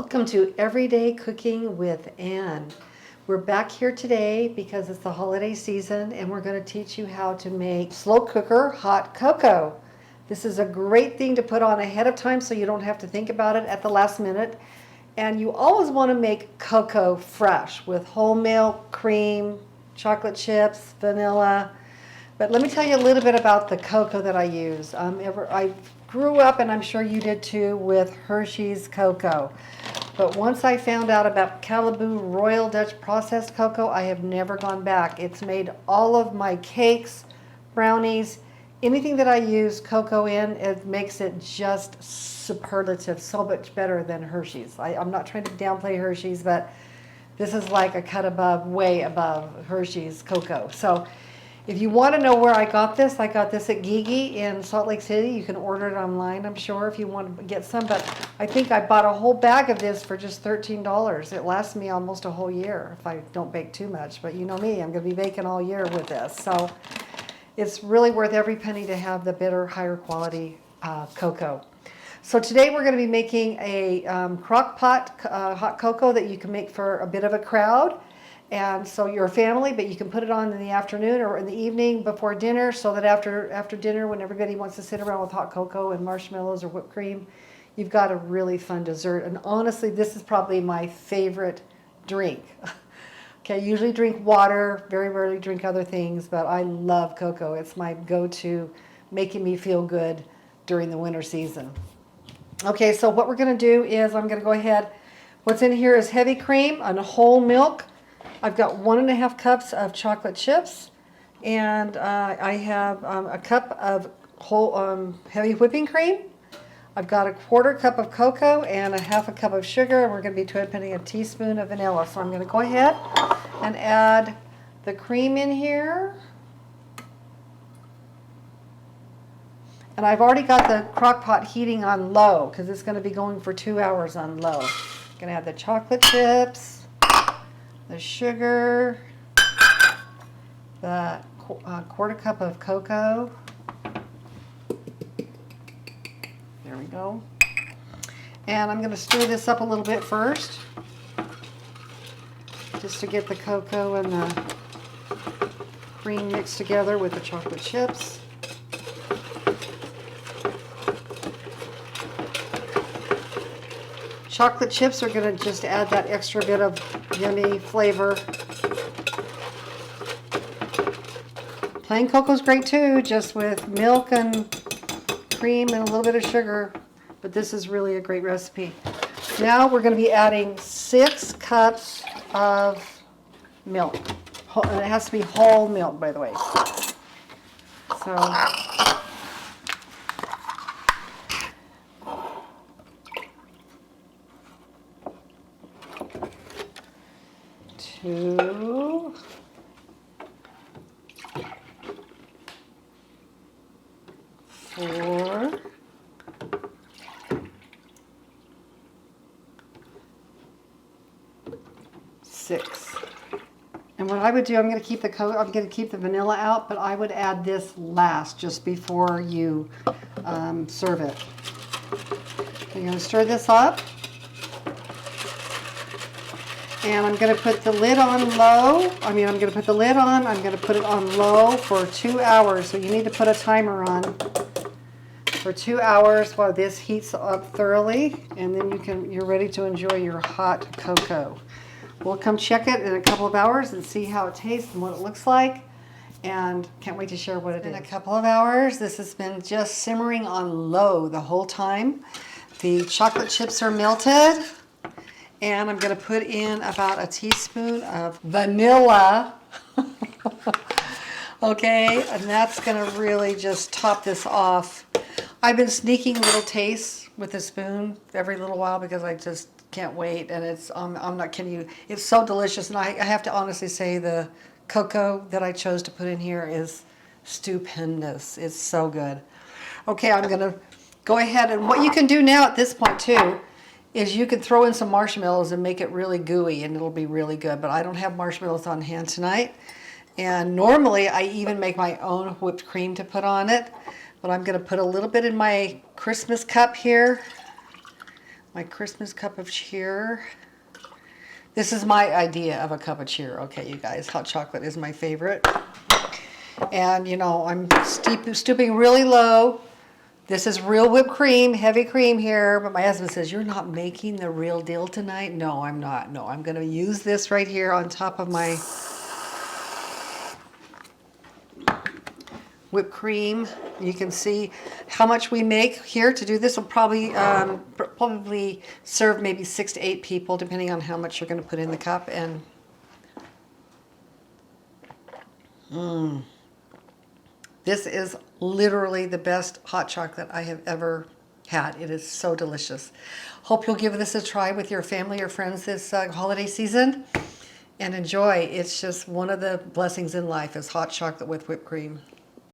Welcome to Everyday Cooking with Ann. We're back here today because it's the holiday season and we're going to teach you how to make slow cooker hot cocoa. This is a great thing to put on ahead of time so you don't have to think about it at the last minute. And you always want to make cocoa fresh with whole milk, cream, chocolate chips, vanilla. But let me tell you a little bit about the cocoa that I use. I grew up, and I'm sure you did too, with Hershey's cocoa. But once I found out about Callebut Royal Dutch processed cocoa, I have never gone back. It's made all of my cakes, brownies, anything that I use cocoa in, it makes it just superlative, so much better than Hershey's. I'm not trying to downplay Hershey's, but this is like a cut above, way above Hershey's cocoa. So if you want to know where I got this at Gigi in Salt Lake City. You can order it online, I'm sure, if you want to get some. But I think I bought a whole bag of this for just $13. It lasts me almost a whole year if I don't bake too much. But you know me, I'm going to be baking all year with this. So it's really worth every penny to have the better, higher quality cocoa. So today we're going to be making a crock pot hot cocoa that you can make for a bit of a crowd. And so you're a family, but you can put it on in the afternoon or in the evening before dinner, so that after dinner, when everybody wants to sit around with hot cocoa and marshmallows or whipped cream, you've got a really fun dessert. And honestly, this is probably my favorite drink. Okay, I usually drink water, very rarely drink other things, but I love cocoa. It's my go-to, making me feel good during the winter season. Okay, so what we're going to do is I'm going to go ahead. What's in here is heavy cream and whole milk. I've got 1.5 cups of chocolate chips, and I have a cup of whole heavy whipping cream. I've got a 1/4 cup of cocoa and a 1/2 cup of sugar, and we're going to be putting a teaspoon of vanilla. So I'm going to go ahead and add the cream in here. And I've already got the crock pot heating on low because it's going to be going for 2 hours on low. I'm going to add the chocolate chips, the sugar, the 1/4 cup of cocoa. There we go. And I'm going to stir this up a little bit first, just to get the cocoa and the cream mixed together with the chocolate chips. Chocolate chips are going to just add that extra bit of yummy flavor. Plain cocoa is great too, just with milk and cream and a little bit of sugar, but this is really a great recipe. Now we're going to be adding 6 cups of milk. And it has to be whole milk, by the way. So 2, 4, 6. And what I would do, I'm going to keep the vanilla out, but I would add this last, just before you serve it. You're going to stir this up. And I'm going to put the lid on low. I'm going to put the lid on. I'm going to put it on low for 2 hours. So you need to put a timer on for 2 hours while this heats up thoroughly, and then you're ready to enjoy your hot cocoa. We'll come check it in a couple of hours and see how it tastes and what it looks like. And can't wait to share what it is. In a couple of hours, this has been just simmering on low the whole time. The chocolate chips are melted. And I'm going to put in about a teaspoon of vanilla. Okay, and that's going to really just top this off. I've been sneaking little tastes with a spoon every little while because I just can't wait. And it's I'm not kidding you. It's so delicious. And I have to honestly say the cocoa that I chose to put in here is stupendous. It's so good. Okay, I'm going to go ahead. And what you can do now at this point too is you can throw in some marshmallows and make it really gooey, and it'll be really good. But I don't have marshmallows on hand tonight. And normally I even make my own whipped cream to put on it. But I'm going to put a little bit in my Christmas cup here. my Christmas cup of cheer. This is my idea of a cup of cheer. Okay, you guys, hot chocolate is my favorite. And, you know, I'm stooping really low. This is real whipped cream, heavy cream here. But my husband says, you're not making the real deal tonight? No, I'm not. No, I'm going to use this right here on top of my whipped cream. You can see how much we make here to do this. Will probably serve maybe 6 to 8 people, depending on how much you're going to put in the cup. And this is literally the best hot chocolate I have ever had. It is so delicious. Hope you'll give this a try with your family or friends this holiday season and enjoy. It's just one of the blessings in life is hot chocolate with whipped cream.